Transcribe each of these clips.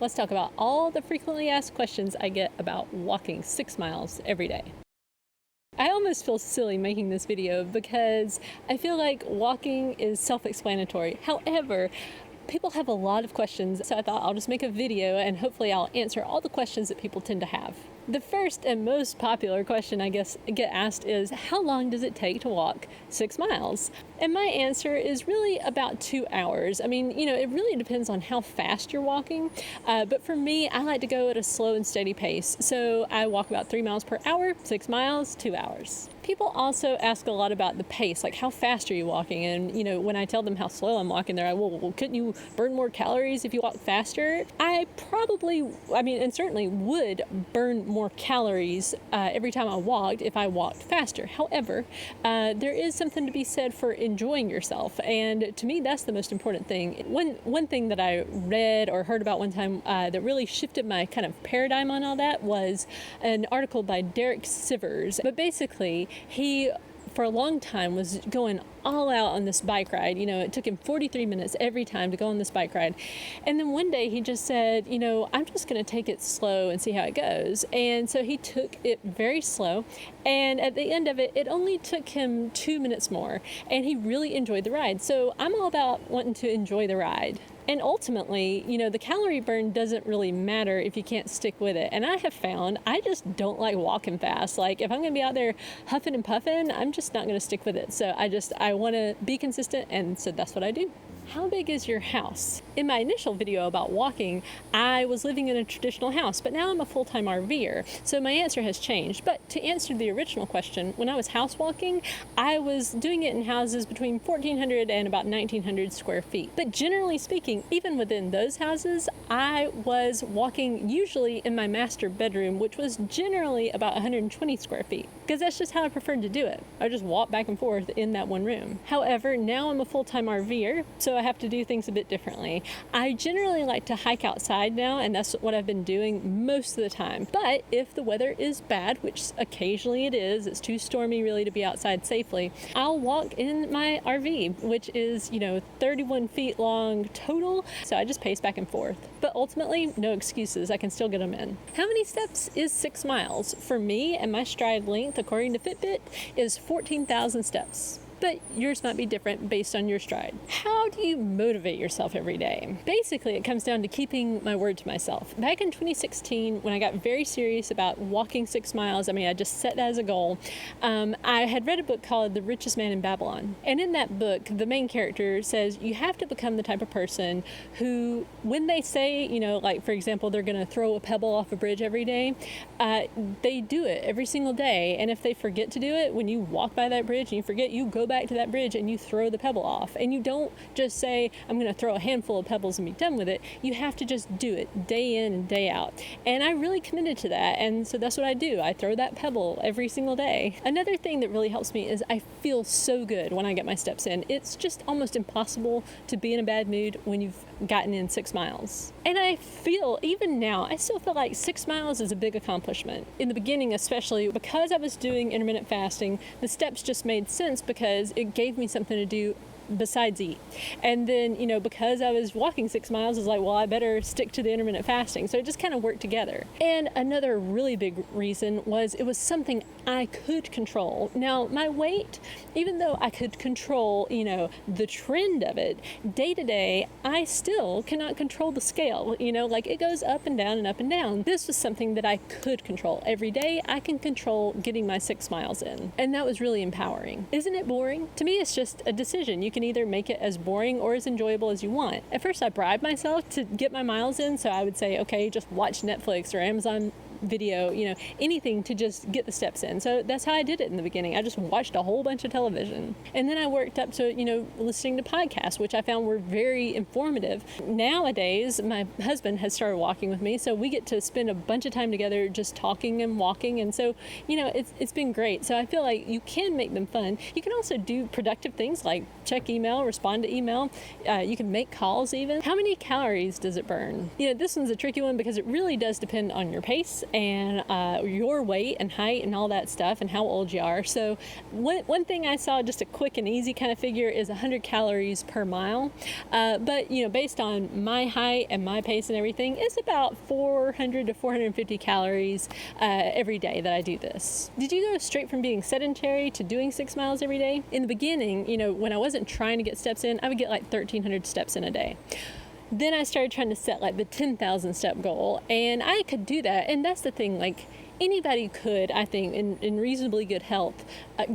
let's talk about all the frequently asked questions I get about walking 6 miles every day. I almost feel silly making this video because I feel like walking is self-explanatory. However, people have a lot of questions, so I thought I'll just make a video and hopefully I'll answer all the questions that people tend to have. The first and most popular question I guess get asked is, how long does it take to walk 6 miles? And my answer is really about 2 hours. I mean, it really depends on how fast you're walking. But for me, I like to go at a slow and steady pace. So I walk about 3 miles per hour, 6 miles, 2 hours. People also ask a lot about the pace, like how fast are you walking? And, when I tell them how slow I'm walking, they're like, well, couldn't you burn more calories if you walk faster? And certainly would burn more calories every time I walked if I walked faster. However, there is something to be said for enjoying yourself. And to me, that's the most important thing. One thing that I read or heard about one time that really shifted my kind of paradigm on all that was an article by Derek Sivers. But basically, he for a long time was going all out on this bike ride. It took him 43 minutes every time to go on this bike ride. And then one day he just said, I'm just going to take it slow and see how it goes. And so he took it very slow. And at the end of it, it only took him 2 minutes more. And he really enjoyed the ride. So I'm all about wanting to enjoy the ride. And ultimately, the calorie burn doesn't really matter if you can't stick with it. And I have found I just don't like walking fast. Like if I'm going to be out there huffing and puffing, I'm just not going to stick with it. So I want to be consistent, and so that's what I do. How big is your house? In my initial video about walking, I was living in a traditional house, but now I'm a full-time RVer, so my answer has changed. But to answer the original question, when I was house walking, I was doing it in houses between 1,400 and about 1,900 square feet. But generally speaking, even within those houses, I was walking usually in my master bedroom, which was generally about 120 square feet, because that's just how I preferred to do it. I just walk back and forth in that one room. However, now I'm a full-time RVer, so I have to do things a bit differently. I generally like to hike outside now, and that's what I've been doing most of the time. But if the weather is bad, which occasionally it is, it's too stormy really to be outside safely, I'll walk in my RV, which is, 31 feet long total. So I just pace back and forth. But ultimately, no excuses. I can still get them in. How many steps is 6 miles? For me, and my stride length, according to Fitbit, is 14,000 steps. But yours might be different based on your stride. How do you motivate yourself every day? Basically, it comes down to keeping my word to myself. Back in 2016, when I got very serious about walking 6 miles, I just set that as a goal. I had read a book called The Richest Man in Babylon. And in that book, the main character says you have to become the type of person who, when they say, like for example, they're going to throw a pebble off a bridge every day, they do it every single day. And if they forget to do it, when you walk by that bridge and you forget, you go back to that bridge and you throw the pebble off. And you don't just say, I'm going to throw a handful of pebbles and be done with it. You have to just do it day in and day out. And I really committed to that. And so that's what I do. I throw that pebble every single day. Another thing that really helps me is I feel so good when I get my steps in. It's just almost impossible to be in a bad mood when you've gotten in 6 miles. And I feel, even now, I still feel like 6 miles is a big accomplishment. In the beginning, especially because I was doing intermittent fasting, the steps just made sense because it gave me something to do besides eat. And then, because I was walking 6 miles, I was like, well, I better stick to the intermittent fasting. So it just kind of worked together. And another really big reason was it was something I could control. Now, my weight, even though I could control, the trend of it, day to day, I still cannot control the scale. Like it goes up and down and up and down. This was something that I could control. Every day, I can control getting my 6 miles in. And that was really empowering. Isn't it boring? To me, it's just a decision. You can either make it as boring or as enjoyable as you want. At first, I bribed myself to get my miles in, so I would say, okay, just watch Netflix or Amazon video, anything to just get the steps in. So that's how I did it in the beginning. I just watched a whole bunch of television. And then I worked up to, listening to podcasts, which I found were very informative. Nowadays, my husband has started walking with me, so we get to spend a bunch of time together just talking and walking. And so, it's been great. So I feel like you can make them fun. You can also do productive things like check email, respond to email. You can make calls even. How many calories does it burn? This one's a tricky one because it really does depend on your pace and your weight and height and all that stuff and how old you are. So one thing I saw, just a quick and easy kind of figure, is 100 calories per mile. But based on my height and my pace and everything, it's about 400 to 450 calories every day that I do this. Did you go straight from being sedentary to doing 6 miles every day? In the beginning, when I wasn't trying to get steps in, I would get like 1,300 steps in a day. Then I started trying to set like the 10,000 step goal, and I could do that. And that's the thing, like, anybody could, I think, in reasonably good health,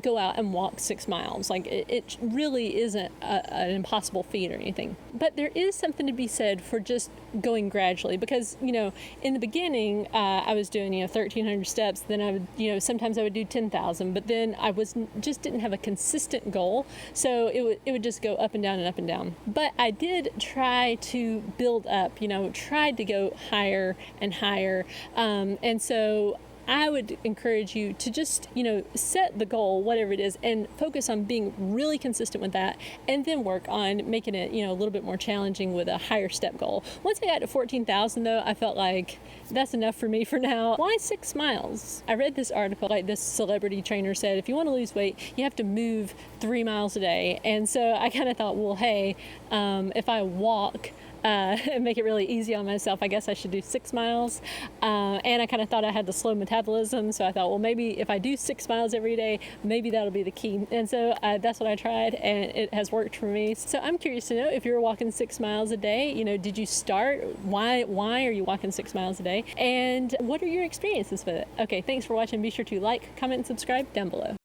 go out and walk 6 miles. Like, it really isn't an impossible feat or anything. But there is something to be said for just going gradually, because, in the beginning, I was doing, 1,300 steps. Then I would, sometimes I would do 10,000, but then I just didn't have a consistent goal. So it would just go up and down and up and down. But I did try to build up, tried to go higher and higher. And so I would encourage you to just, set the goal, whatever it is, and focus on being really consistent with that, and then work on making it, a little bit more challenging with a higher step goal. Once I got to 14,000, though, I felt like that's enough for me for now. Why 6 miles? I read this article, like this celebrity trainer said, if you want to lose weight, you have to move 3 miles a day. And so I kind of thought, well, hey, if I walk and make it really easy on myself, I guess I should do 6 miles. And I kind of thought I had the slow metabolism, so I thought, well, maybe if I do 6 miles every day, maybe that'll be the key. And so that's what I tried, and it has worked for me. So I'm curious to know, if you're walking 6 miles a day, did you start? Why are you walking 6 miles a day? And what are your experiences with it? Okay, thanks for watching. Be sure to like, comment, and subscribe down below.